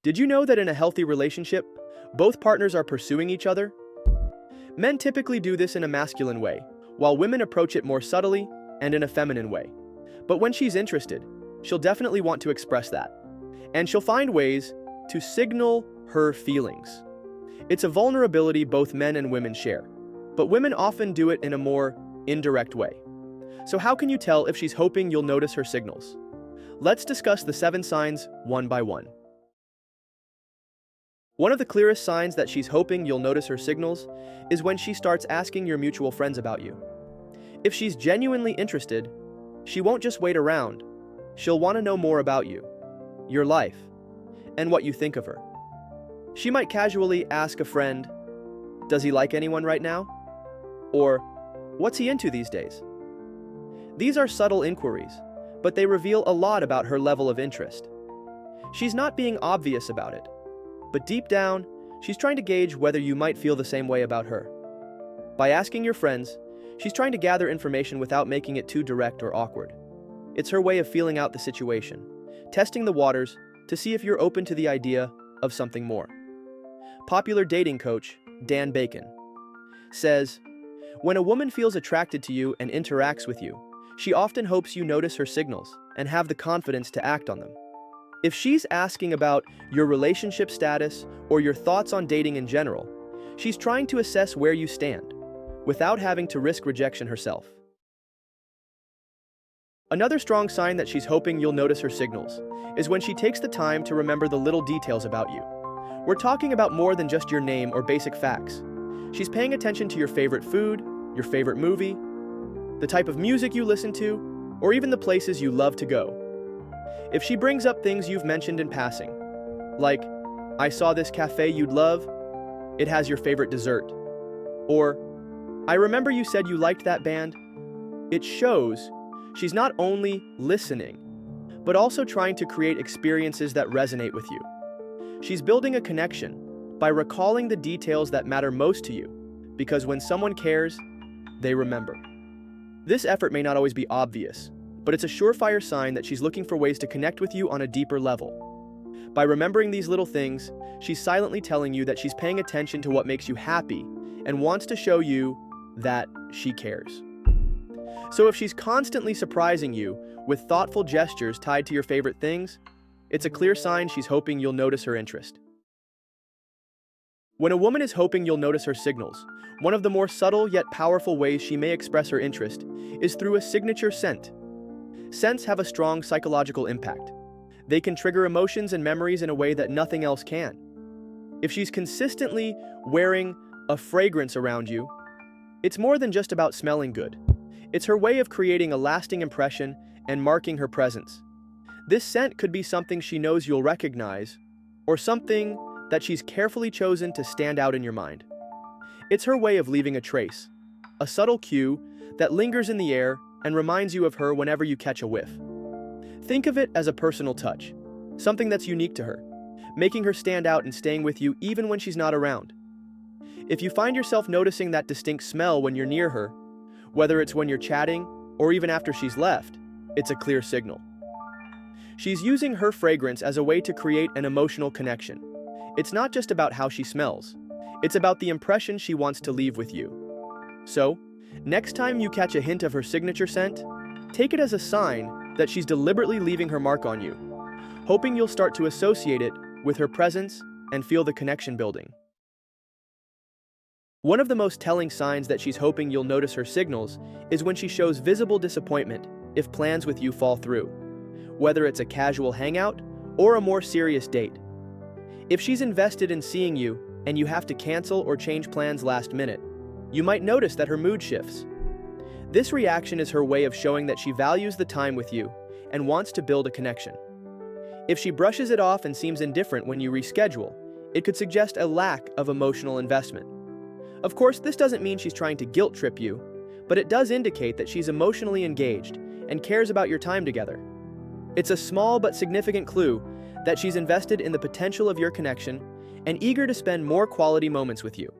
Did you know that in a healthy relationship, both partners are pursuing each other? Men typically do this in a masculine way, while women approach it more subtly and in a feminine way. But when she's interested, she'll definitely want to express that. And she'll find ways to signal her feelings. It's a vulnerability both men and women share, but women often do it in a more indirect way. So how can you tell if she's hoping you'll notice her signals? Let's discuss the 7 signs one by one. One of the clearest signs that she's hoping you'll notice her signals is when she starts asking your mutual friends about you. If she's genuinely interested, she won't just wait around. She'll want to know more about you, your life, and what you think of her. She might casually ask a friend, "Does he like anyone right now?" Or, "What's he into these days?" These are subtle inquiries, but they reveal a lot about her level of interest. She's not being obvious about it, but deep down, she's trying to gauge whether you might feel the same way about her. By asking your friends, she's trying to gather information without making it too direct or awkward. It's her way of feeling out the situation, testing the waters to see if you're open to the idea of something more. Popular dating coach Dan Bacon says, "When a woman feels attracted to you and interacts with you, she often hopes you notice her signals and have the confidence to act on them. If she's asking about your relationship status or your thoughts on dating in general, she's trying to assess where you stand, without having to risk rejection herself." Another strong sign that she's hoping you'll notice her signals is when she takes the time to remember the little details about you. We're talking about more than just your name or basic facts. She's paying attention to your favorite food, your favorite movie, the type of music you listen to, or even the places you love to go. If she brings up things you've mentioned in passing, like, "I saw this cafe you'd love, it has your favorite dessert," or, "I remember you said you liked that band," it shows she's not only listening, but also trying to create experiences that resonate with you. She's building a connection by recalling the details that matter most to you, because when someone cares, they remember. This effort may not always be obvious, but it's a surefire sign that she's looking for ways to connect with you on a deeper level. By remembering these little things, she's silently telling you that she's paying attention to what makes you happy and wants to show you that she cares. So if she's constantly surprising you with thoughtful gestures tied to your favorite things, it's a clear sign she's hoping you'll notice her interest. When a woman is hoping you'll notice her signals, one of the more subtle yet powerful ways she may express her interest is through a signature scent. Scents have a strong psychological impact. They can trigger emotions and memories in a way that nothing else can. If she's consistently wearing a fragrance around you, it's more than just about smelling good. It's her way of creating a lasting impression and marking her presence. This scent could be something she knows you'll recognize, or something that she's carefully chosen to stand out in your mind. It's her way of leaving a trace, a subtle cue that lingers in the air and reminds you of her whenever you catch a whiff. Think of it as a personal touch, something that's unique to her, making her stand out and staying with you even when she's not around. If you find yourself noticing that distinct smell when you're near her, whether it's when you're chatting or even after she's left, it's a clear signal. She's using her fragrance as a way to create an emotional connection. It's not just about how she smells, it's about the impression she wants to leave with you. So, next time you catch a hint of her signature scent, take it as a sign that she's deliberately leaving her mark on you, hoping you'll start to associate it with her presence and feel the connection building. One of the most telling signs that she's hoping you'll notice her signals is when she shows visible disappointment if plans with you fall through, whether it's a casual hangout or a more serious date. If she's invested in seeing you and you have to cancel or change plans last minute, you might notice that her mood shifts. This reaction is her way of showing that she values the time with you and wants to build a connection. If she brushes it off and seems indifferent when you reschedule, it could suggest a lack of emotional investment. Of course, this doesn't mean she's trying to guilt trip you, but it does indicate that she's emotionally engaged and cares about your time together. It's a small but significant clue that she's invested in the potential of your connection and eager to spend more quality moments with you.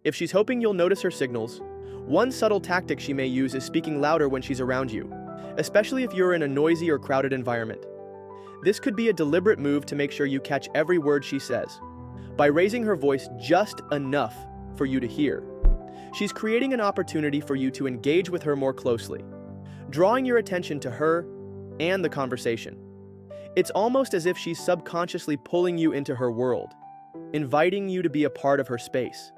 If she's hoping you'll notice her signals, one subtle tactic she may use is speaking louder when she's around you, especially if you're in a noisy or crowded environment. This could be a deliberate move to make sure you catch every word she says. By raising her voice just enough for you to hear, she's creating an opportunity for you to engage with her more closely, drawing your attention to her and the conversation. It's almost as if she's subconsciously pulling you into her world, inviting you to be a part of her space.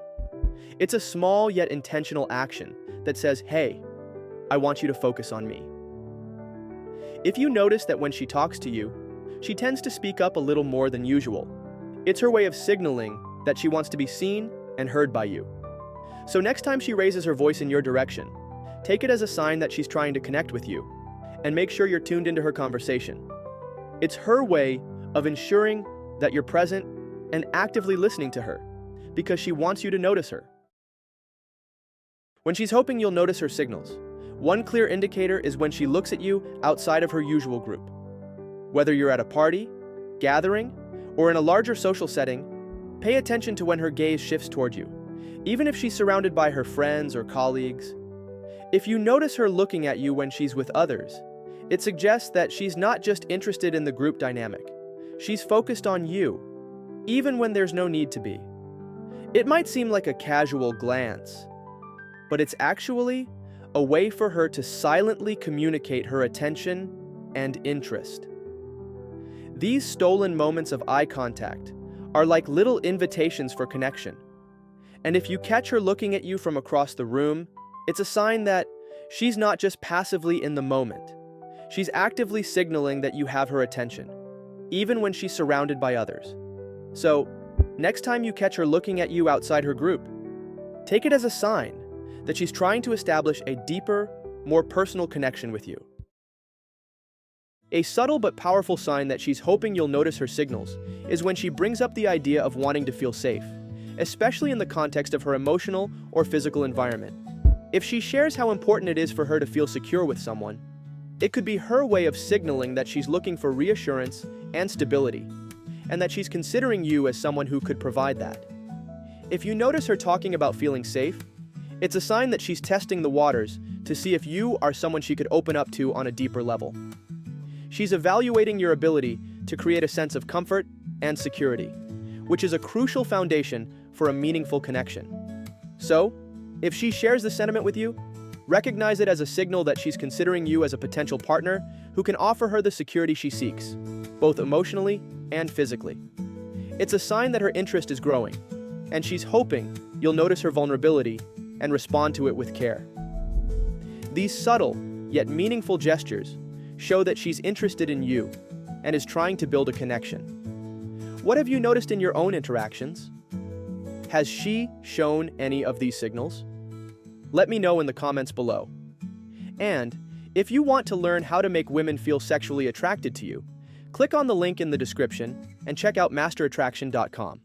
It's a small yet intentional action that says, "Hey, I want you to focus on me." If you notice that when she talks to you, she tends to speak up a little more than usual, it's her way of signaling that she wants to be seen and heard by you. So next time she raises her voice in your direction, take it as a sign that she's trying to connect with you, and make sure you're tuned into her conversation. It's her way of ensuring that you're present and actively listening to her, because she wants you to notice her. When she's hoping you'll notice her signals, one clear indicator is when she looks at you outside of her usual group. Whether you're at a party, gathering, or in a larger social setting, pay attention to when her gaze shifts toward you, even if she's surrounded by her friends or colleagues. If you notice her looking at you when she's with others, it suggests that she's not just interested in the group dynamic. She's focused on you, even when there's no need to be. It might seem like a casual glance, but it's actually a way for her to silently communicate her attention and interest. These stolen moments of eye contact are like little invitations for connection. And if you catch her looking at you from across the room, it's a sign that she's not just passively in the moment. She's actively signaling that you have her attention, even when she's surrounded by others. So, next time you catch her looking at you outside her group, take it as a sign that she's trying to establish a deeper, more personal connection with you. A subtle but powerful sign that she's hoping you'll notice her signals is when she brings up the idea of wanting to feel safe, especially in the context of her emotional or physical environment. If she shares how important it is for her to feel secure with someone, it could be her way of signaling that she's looking for reassurance and stability, and that she's considering you as someone who could provide that. If you notice her talking about feeling safe, it's a sign that she's testing the waters to see if you are someone she could open up to on a deeper level. She's evaluating your ability to create a sense of comfort and security, which is a crucial foundation for a meaningful connection. So, if she shares the sentiment with you, recognize it as a signal that she's considering you as a potential partner who can offer her the security she seeks, both emotionally and physically. It's a sign that her interest is growing, and she's hoping you'll notice her vulnerability and respond to it with care. These subtle, yet meaningful gestures show that she's interested in you and is trying to build a connection. What have you noticed in your own interactions? Has she shown any of these signals? Let me know in the comments below. And if you want to learn how to make women feel sexually attracted to you, click on the link in the description and check out masterattraction.com.